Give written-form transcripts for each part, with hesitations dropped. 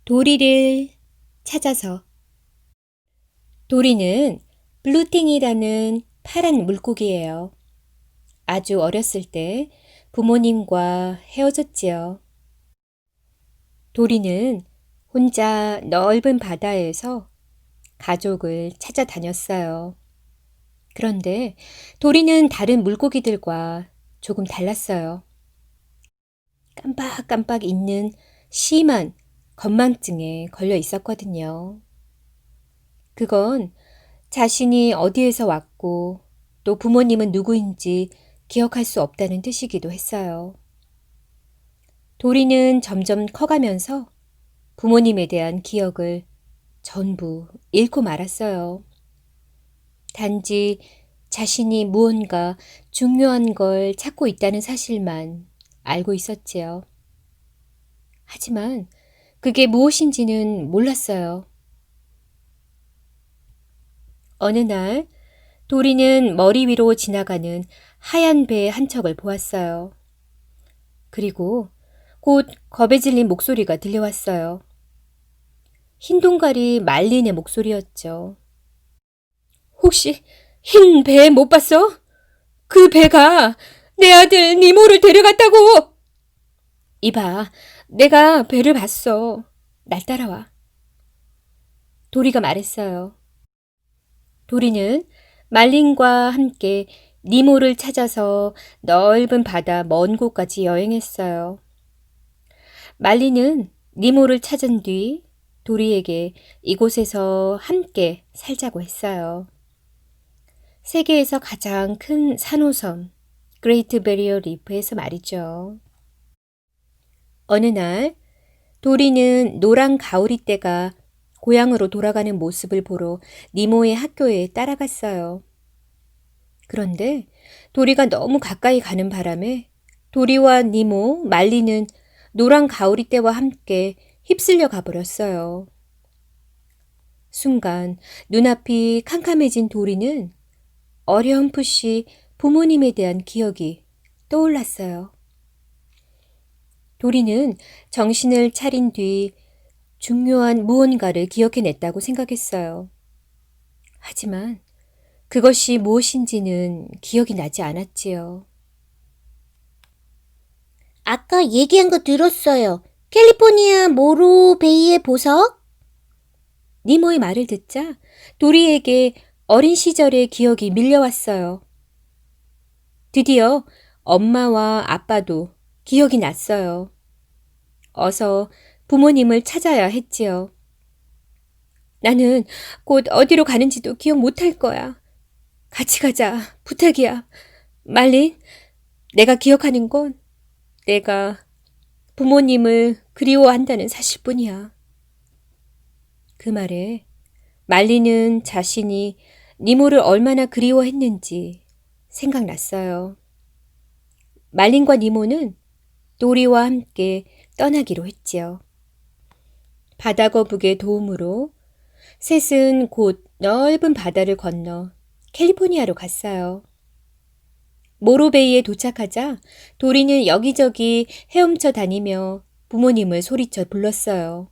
도리를 찾아서. 도리는 블루팅이라는 파란 물고기예요. 아주 어렸을 때 부모님과 헤어졌지요. 도리는 혼자 넓은 바다에서 가족을 찾아다녔어요. 그런데 도리는 다른 물고기들과 조금 달랐어요. 깜빡깜빡 잊는 심한 건망증에 걸려 있었거든요. 그건 자신이 어디에서 왔고 또 부모님은 누구인지 기억할 수 없다는 뜻이기도 했어요. 도리는 점점 커가면서 부모님에 대한 기억을 전부 잃고 말았어요. 단지 자신이 무언가 중요한 걸 찾고 있다는 사실만 알고 있었지요. 하지만 그게 무엇인지는 몰랐어요. 어느 날 도리는 머리 위로 지나가는 하얀 배 한 척을 보았어요. 그리고 곧 겁에 질린 목소리가 들려왔어요. 흰 동갈이 말린의 목소리였죠. 혹시 흰 배 못 봤어? 그 배가 내 아들 니모를 데려갔다고! 이봐, 내가 배를 봤어. 날 따라와. 도리가 말했어요. 도리는 말린과 함께 니모를 찾아서 넓은 바다 먼 곳까지 여행했어요. 말린은 니모를 찾은 뒤 도리에게 이곳에서 함께 살자고 했어요. 세계에서 가장 큰 산호섬, 그레이트 베리어 리프에서 말이죠. 어느 날 도리는 노랑 가오리떼가 고향으로 돌아가는 모습을 보러 니모의 학교에 따라갔어요. 그런데 도리가 너무 가까이 가는 바람에 도리와 니모, 말리는 노랑 가오리떼와 함께 휩쓸려 가버렸어요. 순간 눈앞이 캄캄해진 도리는 어렴풋이 부모님에 대한 기억이 떠올랐어요. 도리는 정신을 차린 뒤 중요한 무언가를 기억해냈다고 생각했어요. 하지만 그것이 무엇인지는 기억이 나지 않았지요. 아까 얘기한 거 들었어요. 캘리포니아 모로베이의 보석? 니모의 말을 듣자 도리에게 어린 시절의 기억이 밀려왔어요. 드디어 엄마와 아빠도 기억이 났어요. 어서 부모님을 찾아야 했지요. 나는 곧 어디로 가는지도 기억 못할 거야. 같이 가자. 부탁이야. 말린, 내가 기억하는 건 내가 부모님을 그리워한다는 사실뿐이야. 그 말에 말리는 자신이 니모를 얼마나 그리워했는지 생각났어요. 말린과 니모는 도리와 함께 떠나기로 했지요. 바다거북의 도움으로 셋은 곧 넓은 바다를 건너 캘리포니아로 갔어요. 모로베이에 도착하자 도리는 여기저기 헤엄쳐 다니며 부모님을 소리쳐 불렀어요.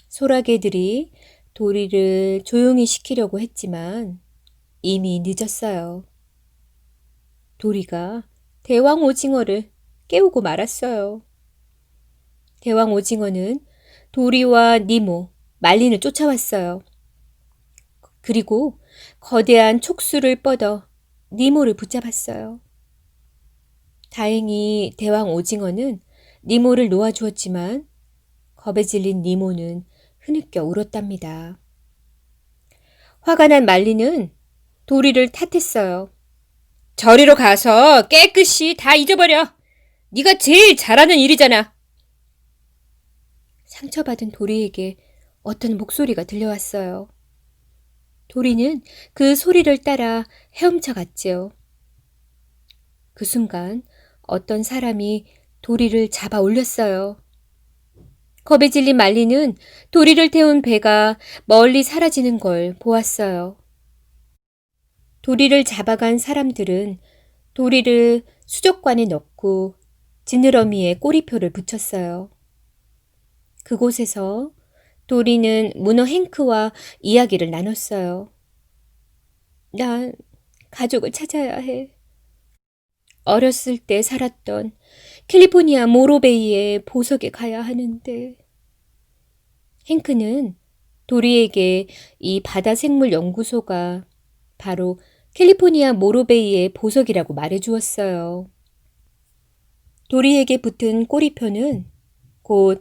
소라게들이 도리를 조용히 시키려고 했지만 이미 늦었어요. 도리가 대왕 오징어를 깨우고 말았어요. 대왕 오징어는 도리와 니모, 말린을 쫓아왔어요. 그리고 거대한 촉수를 뻗어 니모를 붙잡았어요. 다행히 대왕 오징어는 니모를 놓아주었지만 겁에 질린 니모는 흐느껴 울었답니다. 화가 난 말리는 도리를 탓했어요. 저리로 가서 깨끗이 다 잊어버려. 네가 제일 잘하는 일이잖아. 상처받은 도리에게 어떤 목소리가 들려왔어요. 도리는 그 소리를 따라 헤엄쳐 갔지요. 그 순간 어떤 사람이 도리를 잡아 올렸어요. 겁에 질린 말리는 도리를 태운 배가 멀리 사라지는 걸 보았어요. 도리를 잡아간 사람들은 도리를 수족관에 넣고 지느러미에 꼬리표를 붙였어요. 그곳에서 도리는 문어 행크와 이야기를 나눴어요. 난 가족을 찾아야 해. 어렸을 때 살았던 캘리포니아 모로베이의 보석에 가야 하는데. 행크는 도리에게 이 바다생물 연구소가 바로 캘리포니아 모로베이의 보석이라고 말해주었어요. 도리에게 붙은 꼬리표는 곧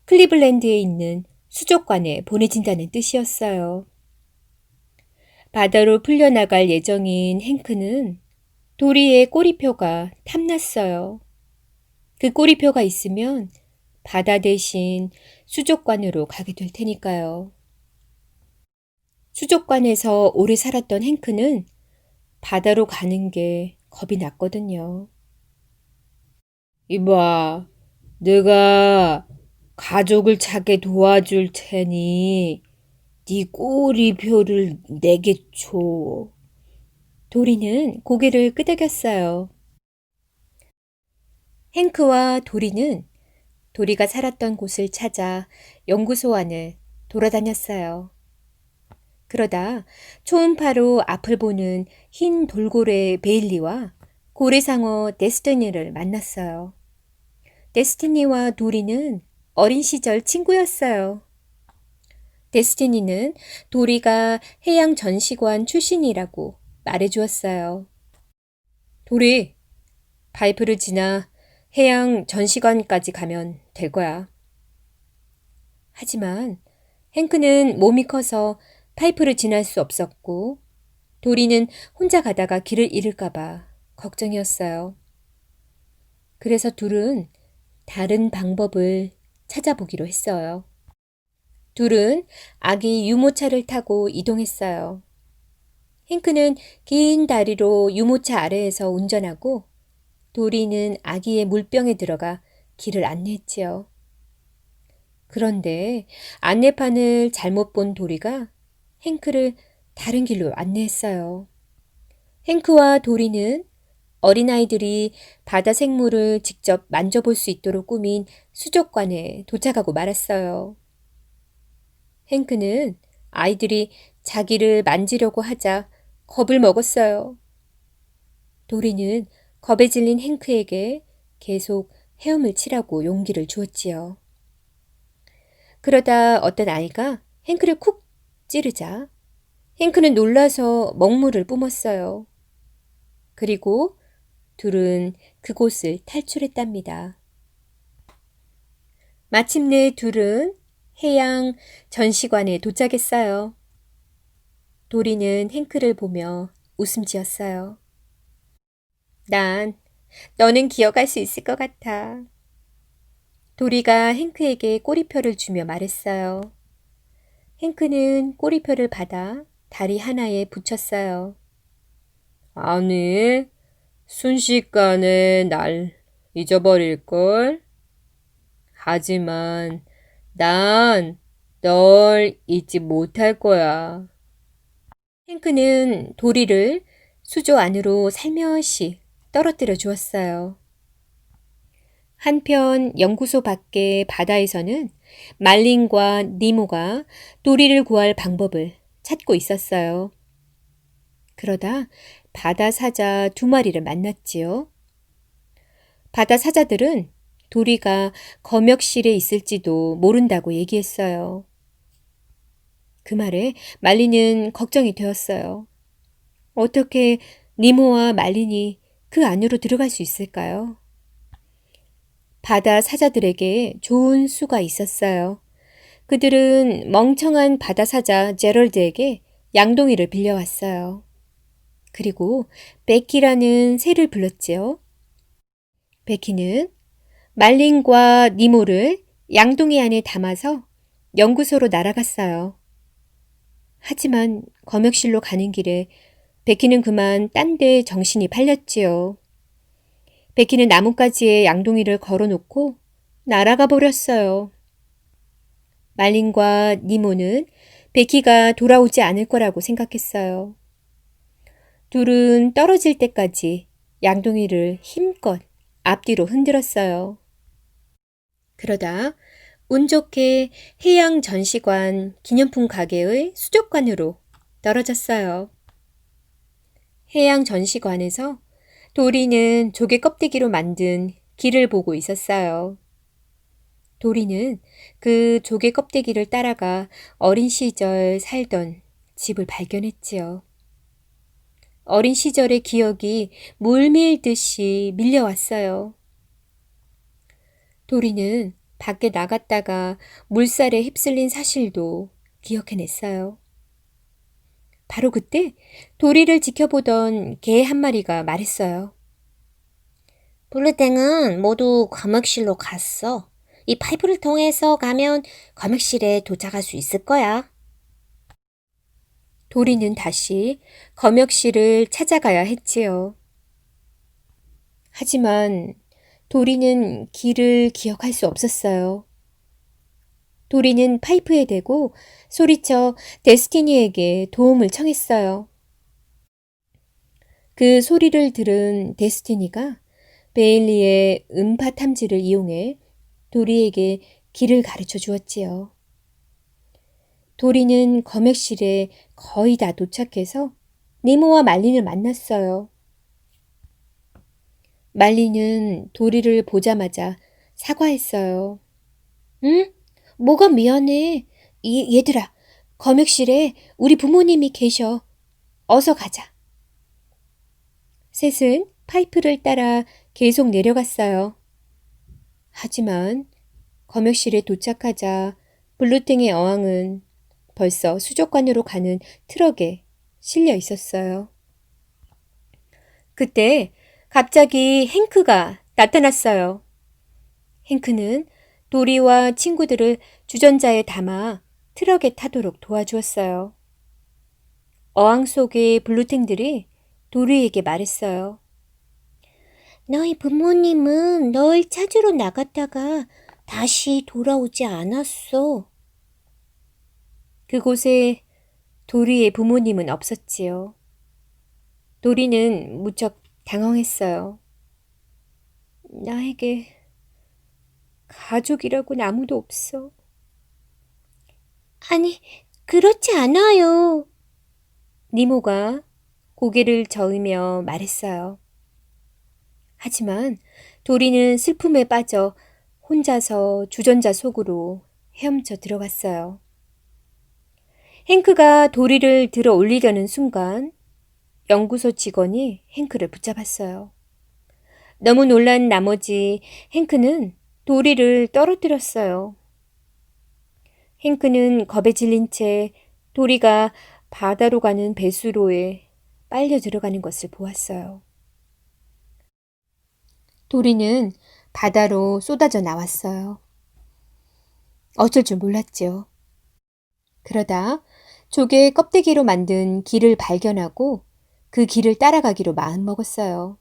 클리블랜드에 있는 수족관에 보내진다는 뜻이었어요. 바다로 풀려나갈 예정인 행크는 도리의 꼬리표가 탐났어요. 그 꼬리표가 있으면 바다 대신 수족관으로 가게 될 테니까요. 수족관에서 오래 살았던 행크는 바다로 가는 게 겁이 났거든요. 이봐, 내가 가족을 찾게 도와줄 테니 네 꼬리표를 내게 줘. 도리는 고개를 끄덕였어요. 행크와 도리는 도리가 살았던 곳을 찾아 연구소 안을 돌아다녔어요. 그러다 초음파로 앞을 보는 흰 돌고래 베일리와 고래상어 데스티니를 만났어요. 데스티니와 도리는 어린 시절 친구였어요. 데스티니는 도리가 해양 전시관 출신이라고 말해주었어요. 도리, 파이프를 지나 해양 전시관까지 가면 될 거야. 하지만 행크는 몸이 커서 파이프를 지날 수 없었고 도리는 혼자 가다가 길을 잃을까봐 걱정이었어요. 그래서 둘은 다른 방법을 찾아보기로 했어요. 둘은 아기 유모차를 타고 이동했어요. 행크는 긴 다리로 유모차 아래에서 운전하고 도리는 아기의 물병에 들어가 길을 안내했지요. 그런데 안내판을 잘못 본 도리가 행크를 다른 길로 안내했어요. 행크와 도리는 어린아이들이 바다 생물을 직접 만져볼 수 있도록 꾸민 수족관에 도착하고 말았어요. 행크는 아이들이 자기를 만지려고 하자 겁을 먹었어요. 도리는 겁에 질린 행크에게 계속 헤엄을 치라고 용기를 주었지요. 그러다 어떤 아이가 행크를 쿡 찌르자 행크는 놀라서 먹물을 뿜었어요. 그리고 둘은 그곳을 탈출했답니다. 마침내 둘은 해양 전시관에 도착했어요. 도리는 행크를 보며 웃음 지었어요. 난 너는 기억할 수 있을 것 같아. 도리가 행크에게 꼬리표를 주며 말했어요. 행크는 꼬리표를 받아 다리 하나에 붙였어요. 아니, 순식간에 날 잊어버릴걸? 하지만 난 널 잊지 못할 거야. 행크는 도리를 수조 안으로 살며시 떨어뜨려 주었어요. 한편 연구소 밖의 바다에서는 말린과 니모가 도리를 구할 방법을 찾고 있었어요. 그러다 바다 사자 2마리를 만났지요. 바다 사자들은 도리가 검역실에 있을지도 모른다고 얘기했어요. 그 말에 말린은 걱정이 되었어요. 어떻게 니모와 말린이 그 안으로 들어갈 수 있을까요? 바다 사자들에게 좋은 수가 있었어요. 그들은 멍청한 바다 사자 제럴드에게 양동이를 빌려왔어요. 그리고 베키라는 새를 불렀지요. 베키는 말린과 니모를 양동이 안에 담아서 연구소로 날아갔어요. 하지만 검역실로 가는 길에 베키는 그만 딴 데 정신이 팔렸지요. 베키는 나뭇가지에 양동이를 걸어놓고 날아가 버렸어요. 말린과 니모는 베키가 돌아오지 않을 거라고 생각했어요. 둘은 떨어질 때까지 양동이를 힘껏 앞뒤로 흔들었어요. 그러다 운 좋게 해양 전시관 기념품 가게의 수족관으로 떨어졌어요. 해양 전시관에서 도리는 조개 껍데기로 만든 길을 보고 있었어요. 도리는 그 조개 껍데기를 따라가 어린 시절 살던 집을 발견했지요. 어린 시절의 기억이 물밀듯이 밀려왔어요. 도리는 밖에 나갔다가 물살에 휩쓸린 사실도 기억해냈어요. 바로 그때 도리를 지켜보던 개 한 마리가 말했어요. 블루땡은 모두 검역실로 갔어. 이 파이프를 통해서 가면 검역실에 도착할 수 있을 거야. 도리는 다시 검역실을 찾아가야 했지요. 하지만 도리는 길을 기억할 수 없었어요. 도리는 파이프에 대고 소리쳐 데스티니에게 도움을 청했어요. 그 소리를 들은 데스티니가 베일리의 음파 탐지를 이용해 도리에게 길을 가르쳐 주었지요. 도리는 검역실에 거의 다 도착해서 니모와 말린을 만났어요. 말린은 도리를 보자마자 사과했어요. 응? 뭐가 미안해. 얘들아, 검역실에 우리 부모님이 계셔. 어서 가자. 셋은 파이프를 따라 계속 내려갔어요. 하지만 검역실에 도착하자 블루탱의 어항은 벌써 수족관으로 가는 트럭에 실려 있었어요. 그때 갑자기 행크가 나타났어요. 행크는 도리와 친구들을 주전자에 담아 트럭에 타도록 도와주었어요. 어항 속의 블루탱들이 도리에게 말했어요. 너희 부모님은 널 찾으러 나갔다가 다시 돌아오지 않았어. 그곳에 도리의 부모님은 없었지요. 도리는 무척 당황했어요. 나에게 가족이라고는 아무도 없어. 아니, 그렇지 않아요. 니모가 고개를 저으며 말했어요. 하지만 도리는 슬픔에 빠져 혼자서 주전자 속으로 헤엄쳐 들어갔어요. 행크가 도리를 들어 올리려는 순간 연구소 직원이 행크를 붙잡았어요. 너무 놀란 나머지 행크는 도리를 떨어뜨렸어요. 행크는 겁에 질린 채 도리가 바다로 가는 배수로에 빨려 들어가는 것을 보았어요. 도리는 바다로 쏟아져 나왔어요. 어쩔 줄 몰랐죠. 그러다 조개 껍데기로 만든 길을 발견하고 그 길을 따라가기로 마음먹었어요.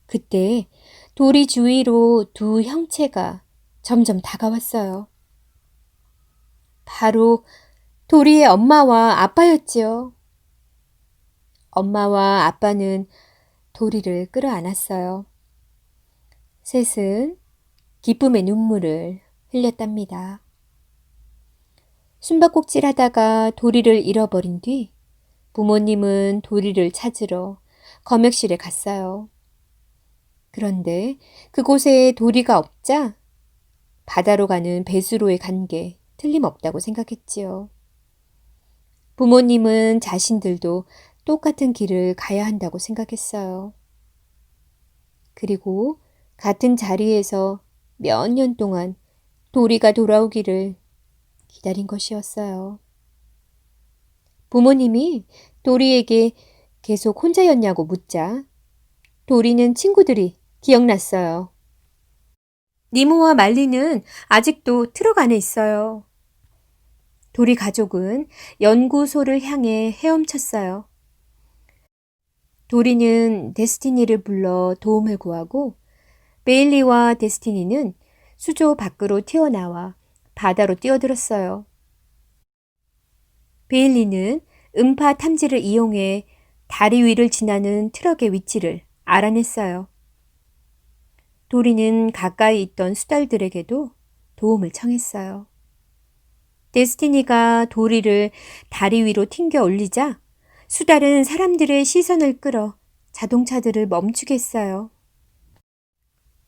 그때 도리 주위로 두 형체가 점점 다가왔어요. 바로 도리의 엄마와 아빠였지요. 엄마와 아빠는 도리를 끌어안았어요. 셋은 기쁨의 눈물을 흘렸답니다. 숨바꼭질하다가 도리를 잃어버린 뒤 부모님은 도리를 찾으러 검역실에 갔어요. 그런데 그곳에 도리가 없자 바다로 가는 배수로에 간 게 틀림없다고 생각했지요. 부모님은 자신들도 똑같은 길을 가야 한다고 생각했어요. 그리고 같은 자리에서 몇 년 동안 도리가 돌아오기를 기다린 것이었어요. 부모님이 도리에게 계속 혼자였냐고 묻자 도리는 친구들이 기억났어요. 니모와 말리는 아직도 트럭 안에 있어요. 도리 가족은 연구소를 향해 헤엄쳤어요. 도리는 데스티니를 불러 도움을 구하고 베일리와 데스티니는 수조 밖으로 튀어나와 바다로 뛰어들었어요. 베일리는 음파 탐지를 이용해 다리 위를 지나는 트럭의 위치를 알아냈어요. 도리는 가까이 있던 수달들에게도 도움을 청했어요. 데스티니가 도리를 다리 위로 튕겨 올리자 수달은 사람들의 시선을 끌어 자동차들을 멈추게 했어요.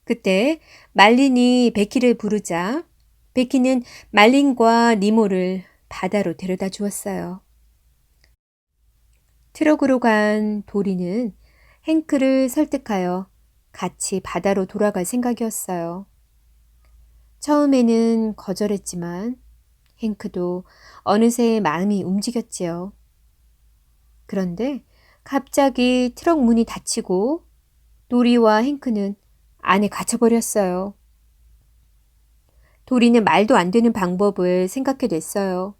그때 말린이 베키를 부르자 베키는 말린과 니모를 바다로 데려다 주었어요. 트럭으로 간 도리는 행크를 설득하여 같이 바다로 돌아갈 생각이었어요. 처음에는 거절했지만 행크도 어느새 마음이 움직였지요. 그런데 갑자기 트럭 문이 닫히고 도리와 행크는 안에 갇혀버렸어요. 도리는 말도 안 되는 방법을 생각해냈어요.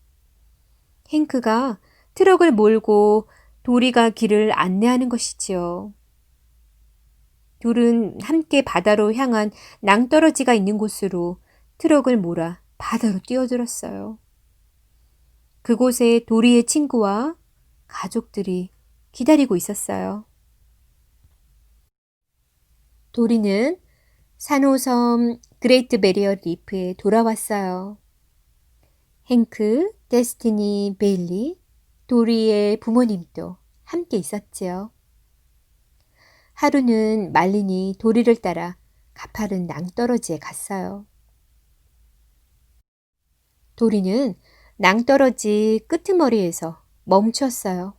행크가 트럭을 몰고 도리가 길을 안내하는 것이지요. 둘은 함께 바다로 향한 낭떠러지가 있는 곳으로 트럭을 몰아 바다로 뛰어들었어요. 그곳에 도리의 친구와 가족들이 기다리고 있었어요. 도리는 산호섬 그레이트 베리어 리프에 돌아왔어요. 행크, 데스티니, 베일리, 도리의 부모님도 함께 있었지요. 하루는 말린이 도리를 따라 가파른 낭떠러지에 갔어요. 도리는 낭떠러지 끄트머리에서 멈췄어요.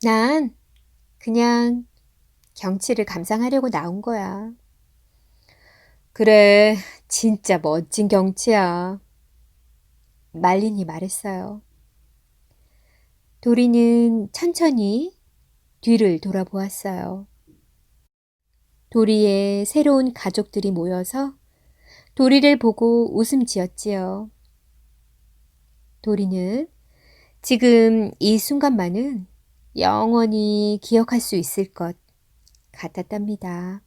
난 그냥 경치를 감상하려고 나온 거야. 그래, 진짜 멋진 경치야. 말린이 말했어요. 도리는 천천히 뒤를 돌아보았어요. 도리의 새로운 가족들이 모여서 도리를 보고 웃음 지었지요. 도리는 지금 이 순간만은 영원히 기억할 수 있을 것 같았답니다.